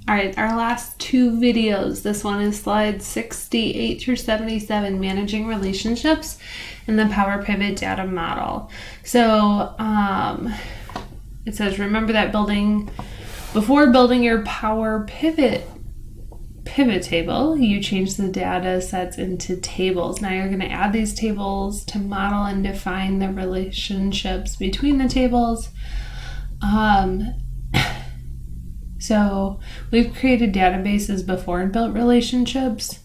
All right, our last two videos. This one is slide 68 through 77, managing relationships in the Power Pivot data model. So it says, remember that before building your Power Pivot table, you change the data sets into tables. Now you're going to add these tables to model and define the relationships between the tables. So we've created databases before and built relationships.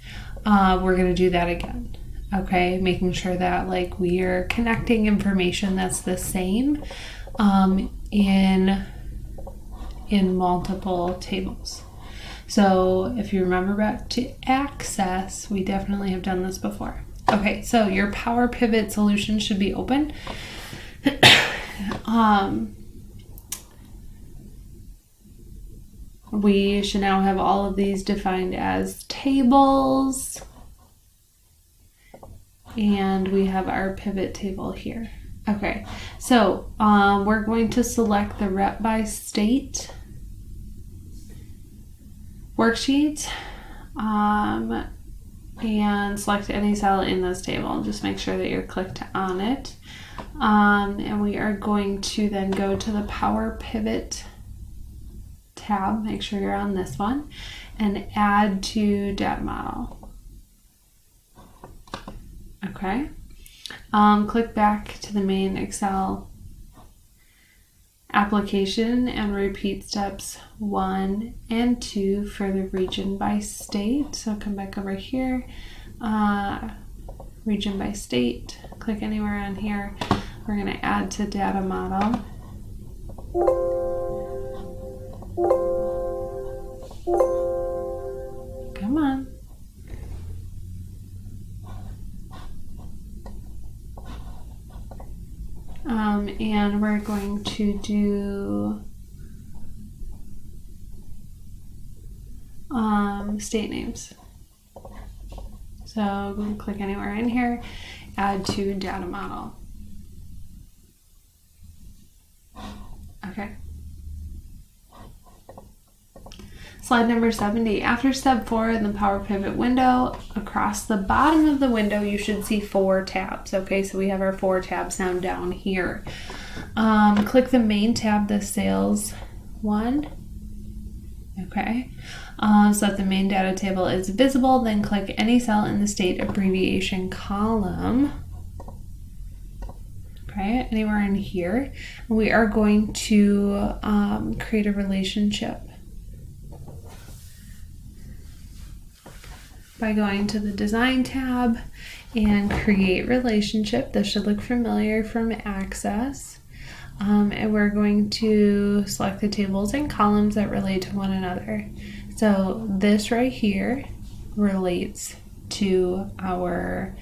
We're going to do that again. Okay, making sure that like we are connecting information that's the same in multiple tables. So if you remember back to Access, we definitely have done this before. Okay, so your Power Pivot solution should be open. We should now have all of these defined as tables. And we have our pivot table here. Okay, so we're going to select the rep by state worksheet and select any cell in this table. Just make sure that you're clicked on it. And we are going to then go to the Power Pivot tab, make sure you're on this one, and add to data model. Okay, click back to the main Excel application and repeat steps 1 and 2 for the region by state. So come back over here, region by state, click anywhere on here. We're going to add to data model. Come on. And we're going to do state names. So we can click anywhere in here, add to data model. Okay. Slide number 70. After step 4 in the Power Pivot window, across the bottom of the window, you should see 4 tabs. Okay, so we have our 4 tabs now down here. Click the main tab, the sales one. Okay, so that the main data table is visible. Then click any cell in the state abbreviation column. Okay, anywhere in here. We are going to create a relationship by going to the Design tab and create relationship. This should look familiar from Access. And we're going to select the tables and columns that relate to one another. So this right here relates to our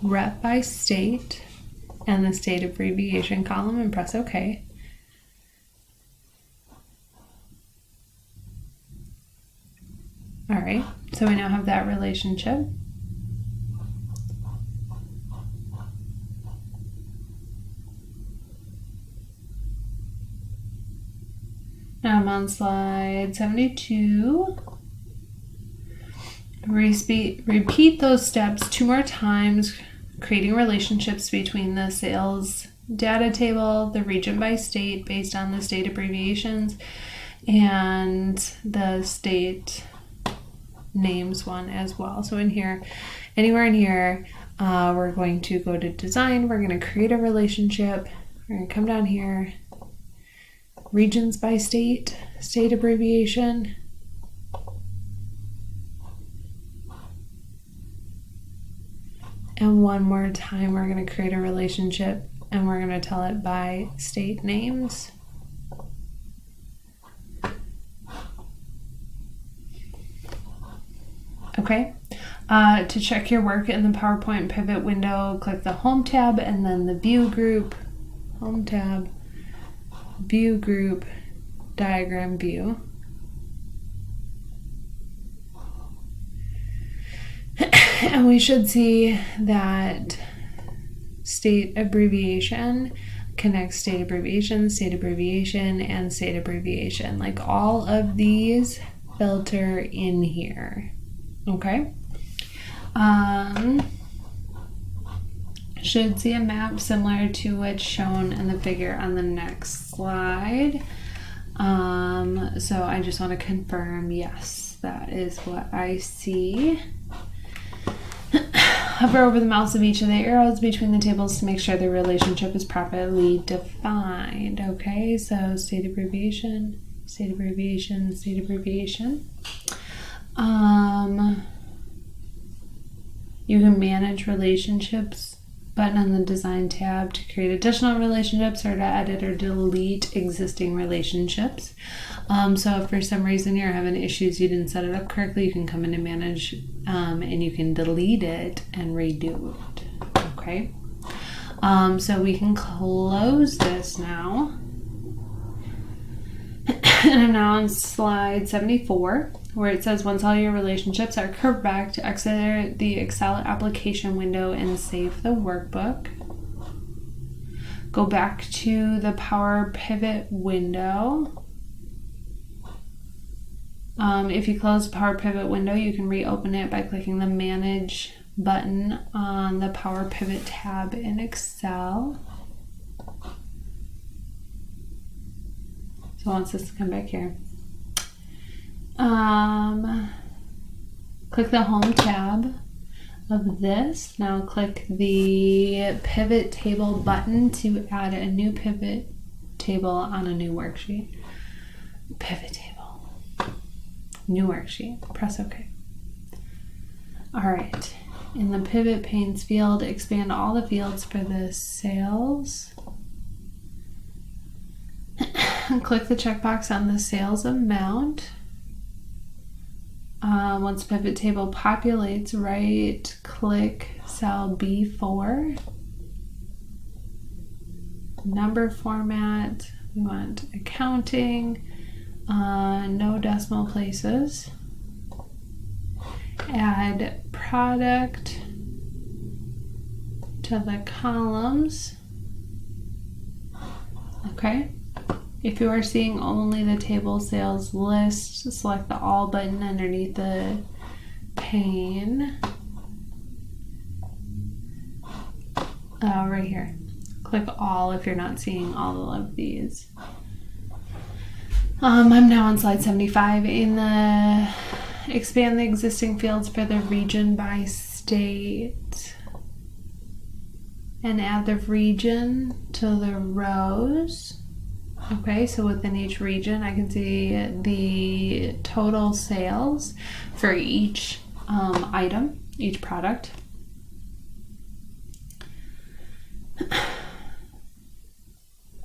rep by state and the state abbreviation column, and press OK. All right, so we now have that relationship. Now I'm on slide 72. Repeat those steps 2 more times, creating relationships between the sales data table, the region by state based on the state abbreviations, and the state names one as well. So in here, anywhere in here, we're going to go to Design. We're going to create a relationship. We're going to come down here, regions by state, state abbreviation. And one more time, we're going to create a relationship and we're going to tell it by state names. Okay, to check your work in the PowerPoint Pivot window, click the Home tab and then the View group, Home tab, View group, Diagram View. And we should see that state abbreviation connect state abbreviation, and state abbreviation. Like all of these filter in here. Okay. Should see a map similar to what's shown in the figure on the next slide. So I just want to confirm, yes, that is what I see. Hover over the mouse of each of the arrows between the tables to make sure the relationship is properly defined. Okay, so state abbreviation, state abbreviation, state abbreviation. You can manage relationships button on the design tab to create additional relationships or to edit or delete existing relationships. So if for some reason you're having issues, you didn't set it up correctly, you can come in and manage and you can delete it and redo it. Okay. So we can close this now. And I'm now on slide 74, where it says once all your relationships are correct, exit the Excel application window and save the workbook. Go back to the Power Pivot window. If you close the Power Pivot window, you can reopen it by clicking the Manage button on the Power Pivot tab in Excel. So I want this to come back here. Click the Home tab of this. Now click the Pivot Table button to add a new pivot table on a new worksheet. Pivot table. New worksheet. Press OK. All right. In the Pivot Panes field, expand all the fields for the sales. Click the checkbox on the sales amount. Once pivot table populates, right click cell B4. Number format, we want accounting, no decimal places. Add product to the columns. Okay. If you are seeing only the table sales list, select the All button underneath the pane. Right here. Click All if you're not seeing all of these. I'm now on slide 75. In the expand the existing fields for the region by state and add the region to the rows. Okay, so within each region, I can see the total sales for each item, each product.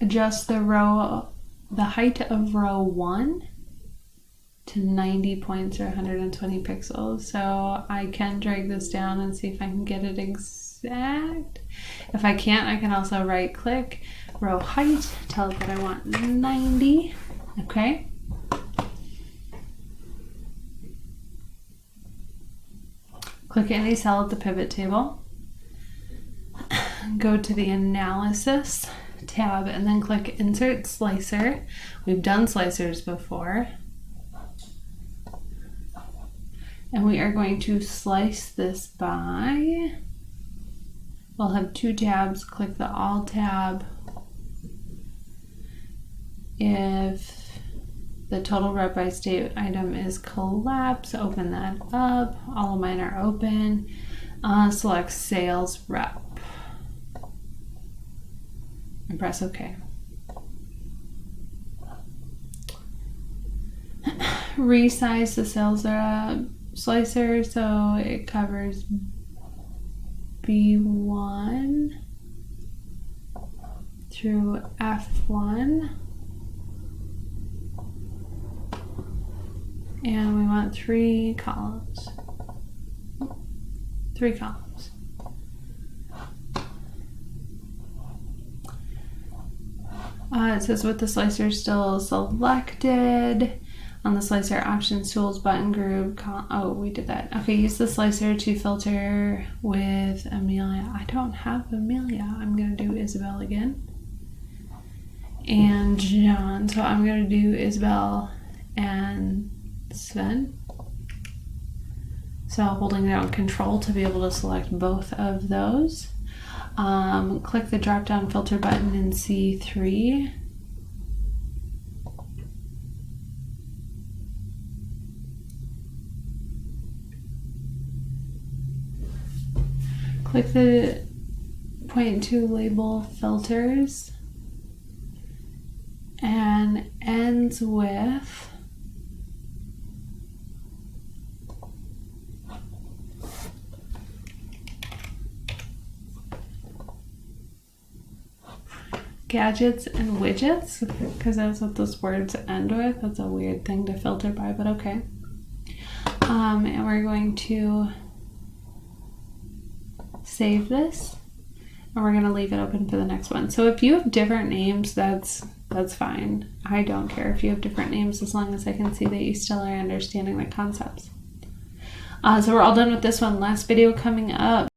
Adjust the height of row 1 to 90 points or 120 pixels. So I can drag this down and see if I can get it exact. If I can't, I can also right click, row height, tell it that I want 90. Okay. Click any cell at the pivot table. Go to the Analysis tab and then click Insert Slicer. We've done slicers before. And we are going to slice this by, we'll have 2 tabs. Click the All tab. If the total rep by state item is collapsed, open that up. All of mine are open. Select Sales Rep and press OK. Resize the sales slicer so it covers B1 through F1. And we want 3 columns. 3 columns. It says with the slicer still selected. On the Slicer Options Tools button group, oh, we did that. Okay, use the slicer to filter with Amelia. I don't have Amelia. I'm going to do Isabel again. and John. So I'm going to do Isabel and Sven. So holding down Control to be able to select both of those. Click the drop down filter button in C3. Click the point to label filters and ends with gadgets and widgets, because that's what those words end with. That's a weird thing to filter by, but okay. And we're going to save this, and we're going to leave it open for the next one. So if you have different names, that's fine. I don't care if you have different names, as long as I can see that you still are understanding the concepts. So we're all done with this one. Last video coming up.